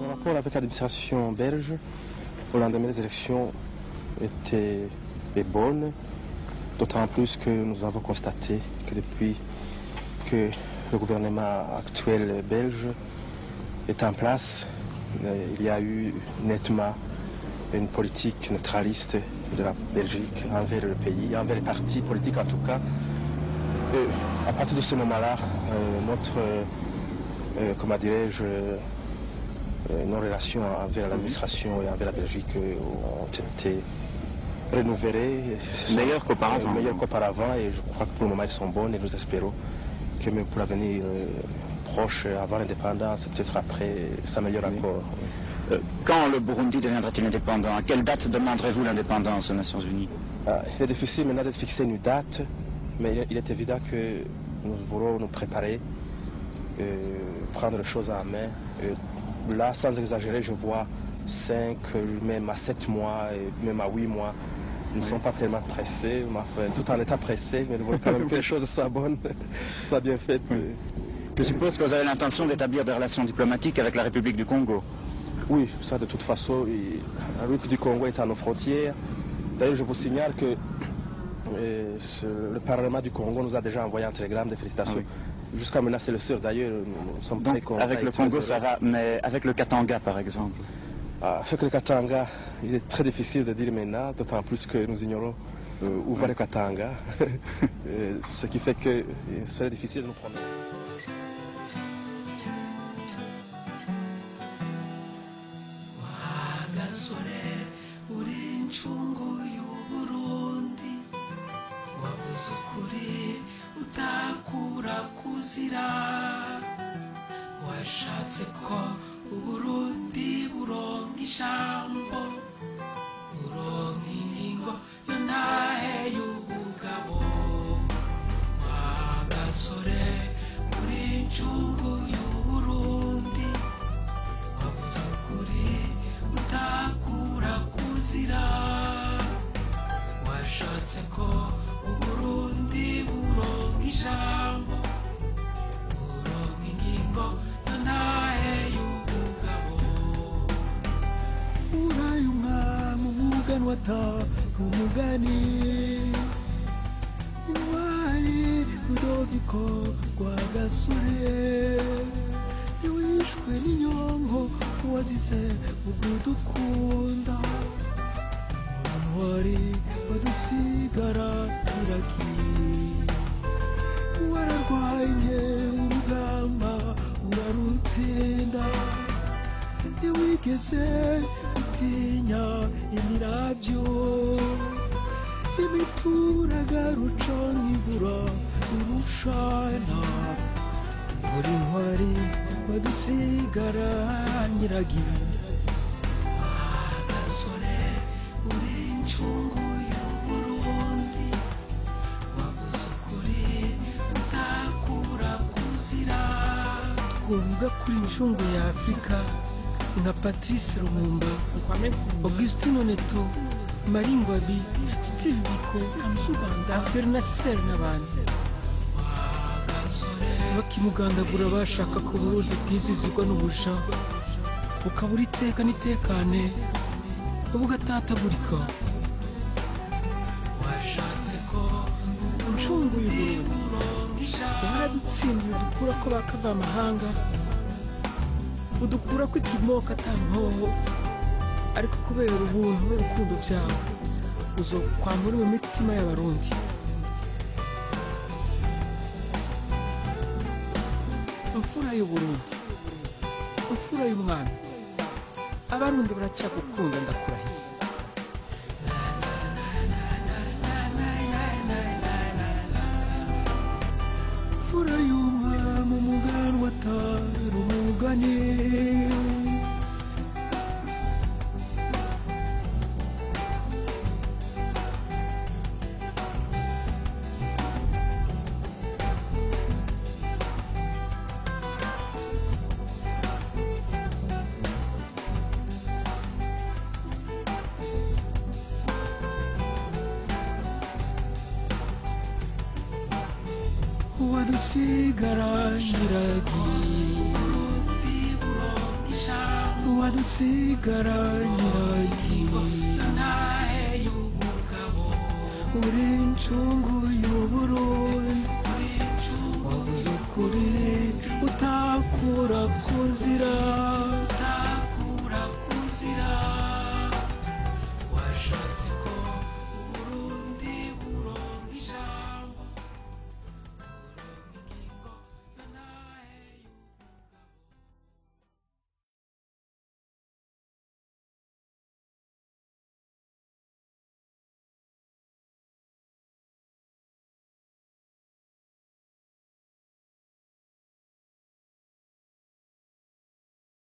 En rapport avec l'administration belge, au lendemain des élections était bonne, d'autant plus que nous avons constaté que depuis que le gouvernement actuel belge est en place, il y a eu nettement une politique neutraliste de la Belgique envers le pays, envers les partis politiques en tout cas. Et à partir de ce moment-là, comment dirais-je, nos relations envers l'administration et envers la Belgique ont été renouvelées. Meilleures qu'auparavant. Meilleures qu'auparavant, et je crois que pour le moment elles sont bonnes et nous espérons que même pour l'avenir proche, avant l'indépendance, peut-être après, ça améliore encore. Quand le Burundi deviendra-t-il indépendant? À quelle date demanderez-vous l'indépendance aux Nations Unies? Il est difficile maintenant de fixer une date, mais il est évident que nous voulons nous préparer, prendre les choses en main. Là, sans exagérer, je vois 5, même à 7 mois, et même à 8 mois. Nous ne sommes pas tellement pressés, tout en étant pressés, mais nous voulons quand même que les choses soient bonnes, soient bien faites. Je suppose que vous avez l'intention d'établir des relations diplomatiques avec la République du Congo. Oui, ça de toute façon, la République du Congo est à nos frontières. D'ailleurs, je vous signale que le Parlement du Congo nous a déjà envoyé un télégramme de félicitations. Ah oui. Jusqu'à maintenant, c'est le seul d'ailleurs. Nous sommes Donc, très contents. avec le Congo, ça va, mais avec le Katanga, par exemple? Avec le Katanga, il est très difficile de dire maintenant, d'autant plus que nous ignorons où va le Katanga. Ce qui fait que c'est difficile de nous prendre. washatse ko Uburundi buronka ijambo buronka ingingo yo ntahe y'ubugabo wagasore uri incungu y'Uburundi wavuze ukuri utakura kuzira washatse ko Uburundi buronka ijambo buronka ingingo yo ntahe y'ubugabo uraye umwami umuganwa ataha umugani intwari Rudoviko Rwagasore wishwe n'inyonko wazize ubudukunda wari wadusigara iragiye wararwanye urugamba urarutsinda ntiwigeze utinya imirabyo imituraga ruca nk'imvura urushana buri ntwari wadusigara nyiragiye agasore uri incungu y'Uburundi wavuze ukuri utakura kuzira twavuga kuri incungu ya Afurika nka Patrice Lumumba, Augustin Neto, Marie Ngouabi, Steve Biko, Abdel Nasser n'abandi bakimugandagura bashaka ko Burundi bwizizirwa n'ubuja bukabura iteka n'itekane bugatatagurika. washatse ko Incungu y'Uburundi baradutsindiye udukura ko bakava amahanga udukura ko ikimoka atantoho ariko kubera ubuntu n'urukundo byawe uzokwamura mu mitima y'abarundi. Imfura y'Uburundi, imfura y'umwami, abarundi baracagukunda ndakurahiye. Imfura y'umwami umuganwa atari umugani wadusigaranyiragi uri incungu y'uburundi wavuze ukuri utakura kuzira